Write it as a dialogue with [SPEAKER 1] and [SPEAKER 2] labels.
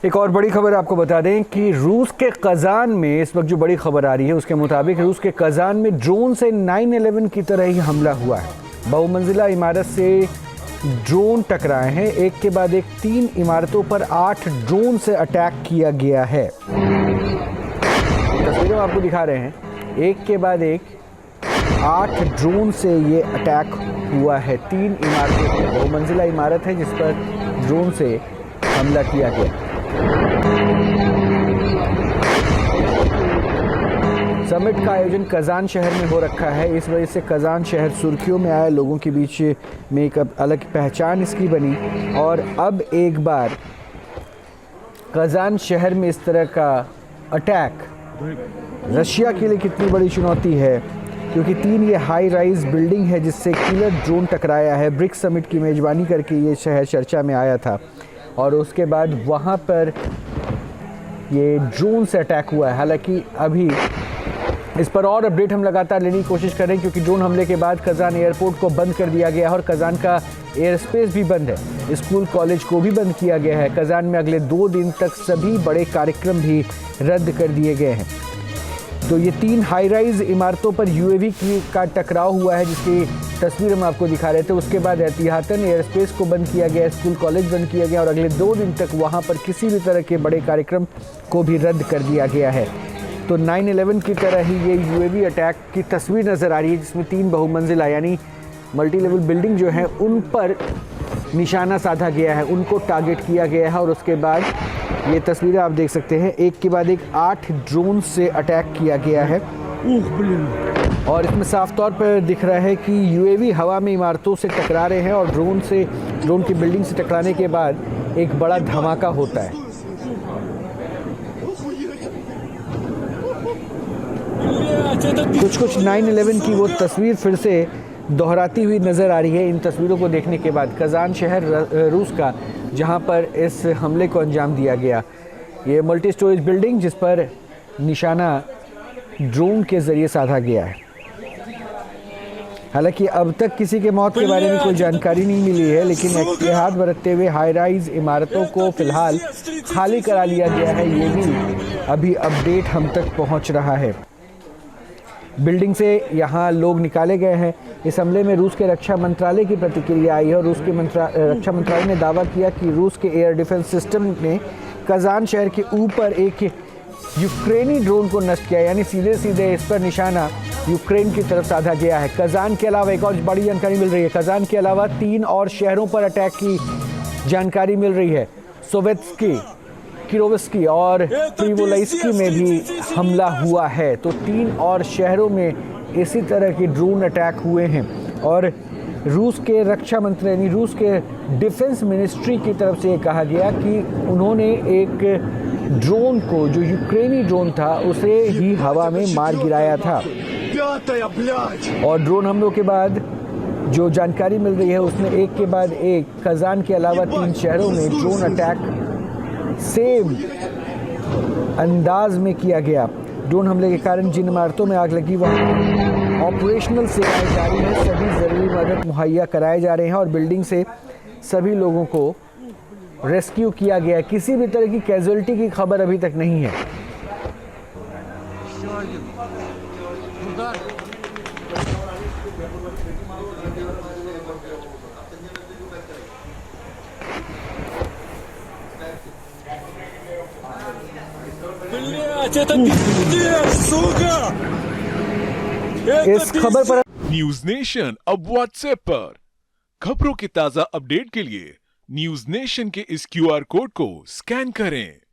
[SPEAKER 1] एक और बड़ी खबर आपको बता दें कि रूस के कजान में इस वक्त जो बड़ी खबर आ रही है उसके मुताबिक रूस के कजान में ड्रोन से 9/11 की तरह ही हमला हुआ है। बहुमंजिला इमारत से ड्रोन टकराए हैं। एक के बाद एक 3 इमारतों पर 8 ड्रोन से अटैक किया गया है। तस्वीरें हम आपको दिखा रहे हैं। एक के बाद एक 8 ड्रोन से ये अटैक हुआ है। 3 इमारतों पर बहुमंजिला इमारत है जिस पर ड्रोन से हमला किया गया। समिट का आयोजन कजान शहर में हो रखा है। इस वजह से कजान शहर सुर्खियों में आया, लोगों के बीच में एक अलग पहचान इसकी बनी। और अब एक बार कजान शहर में इस तरह का अटैक रशिया के लिए कितनी बड़ी चुनौती है, क्योंकि 3 ये हाई राइज बिल्डिंग है जिससे किलर ड्रोन टकराया है। ब्रिक्स समिट की मेजबानी करके ये शहर चर्चा में आया था और उसके बाद वहाँ पर ये ड्रोन से अटैक हुआ है। हालांकि अभी इस पर और अपडेट हम लगातार लेने की कोशिश कर रहे हैं, क्योंकि ड्रोन हमले के बाद कजान एयरपोर्ट को बंद कर दिया गया है और कजान का एयर स्पेस भी बंद है। स्कूल कॉलेज को भी बंद किया गया है। कजान में अगले 2 दिन तक सभी बड़े कार्यक्रम भी रद्द कर दिए गए हैं। तो ये 3 हाई राइज इमारतों पर यूएवी का टकराव हुआ है, जिसकी तस्वीर हम आपको दिखा रहे थे। उसके बाद एहतियातन एयर स्पेस को बंद किया गया, स्कूल कॉलेज बंद किया गया और अगले 2 दिन तक वहाँ पर किसी भी तरह के बड़े कार्यक्रम को भी रद्द कर दिया गया है। तो 9/11 की तरह ही ये यूएवी अटैक की तस्वीर नज़र आ रही है, जिसमें 3 बहुमंजिला यानी मल्टी लेवल बिल्डिंग जो है उन पर निशाना साधा गया है, उनको टारगेट किया गया है। और उसके बाद ये तस्वीरें आप देख सकते हैं, एक के बाद एक 8 ड्रोन से अटैक किया गया है। और इसमें साफ तौर पर दिख रहा है कि यूएवी हवा में इमारतों से टकरा रहे हैं और ड्रोन की बिल्डिंग से टकराने के बाद एक बड़ा धमाका होता है। कुछ 9/11 की वो तस्वीर फिर से दोहराती हुई नज़र आ रही है इन तस्वीरों को देखने के बाद। कजान शहर रूस का, जहां पर इस हमले को अंजाम दिया गया। ये मल्टी स्टोरेज बिल्डिंग जिस पर निशाना ड्रोन के ज़रिए साधा गया है। हालांकि अब तक किसी के मौत के बारे में कोई जानकारी नहीं मिली है, लेकिन एहतियात बरतते हुए हाई राइज इमारतों को फिलहाल खाली करा लिया गया है। ये भी अभी अपडेट हम तक पहुंच रहा है। बिल्डिंग से यहाँ लोग निकाले गए हैं। इस हमले में रूस के रक्षा मंत्रालय की प्रतिक्रिया आई है और रूस के रक्षा मंत्रालय ने दावा किया कि रूस के एयर डिफेंस सिस्टम ने कजान शहर के ऊपर एक यूक्रेनी ड्रोन को नष्ट किया, यानी सीधे सीधे इस पर निशाना यूक्रेन की तरफ साधा गया है। कजान के अलावा एक और बड़ी जानकारी मिल रही है। कजान के अलावा 3 और शहरों पर अटैक की जानकारी मिल रही है। सोवेत्स्की, किरोवस्की और प्रिवोलाइस्की में भी हमला हुआ है। तो 3 और शहरों में इसी तरह के ड्रोन अटैक हुए हैं। और रूस के रक्षा मंत्री यानी रूस के डिफेंस मिनिस्ट्री की तरफ से ये कहा गया कि उन्होंने एक ड्रोन को, जो यूक्रेनी ड्रोन था, उसे ही हवा में मार गिराया था। और ड्रोन हमलों के बाद जो जानकारी मिल रही है उसमें एक के बाद एक कजान के अलावा 3 शहरों में ड्रोन अटैक सेम अंदाज में किया गया। ड्रोन हमले के कारण जिन इमारतों में आग लगी वहाँ ऑपरेशनल सेवाएं जारी हैं। सभी ज़रूरी मदद मुहैया कराए जा रहे हैं और बिल्डिंग से सभी लोगों को रेस्क्यू किया गया है। किसी भी तरह की कैजुअलिटी की खबर अभी तक नहीं है। इस खबर पर
[SPEAKER 2] न्यूज नेशन अब व्हाट्सएप पर खबरों के ताजा अपडेट के लिए न्यूज नेशन के इस QR कोड को स्कैन करें।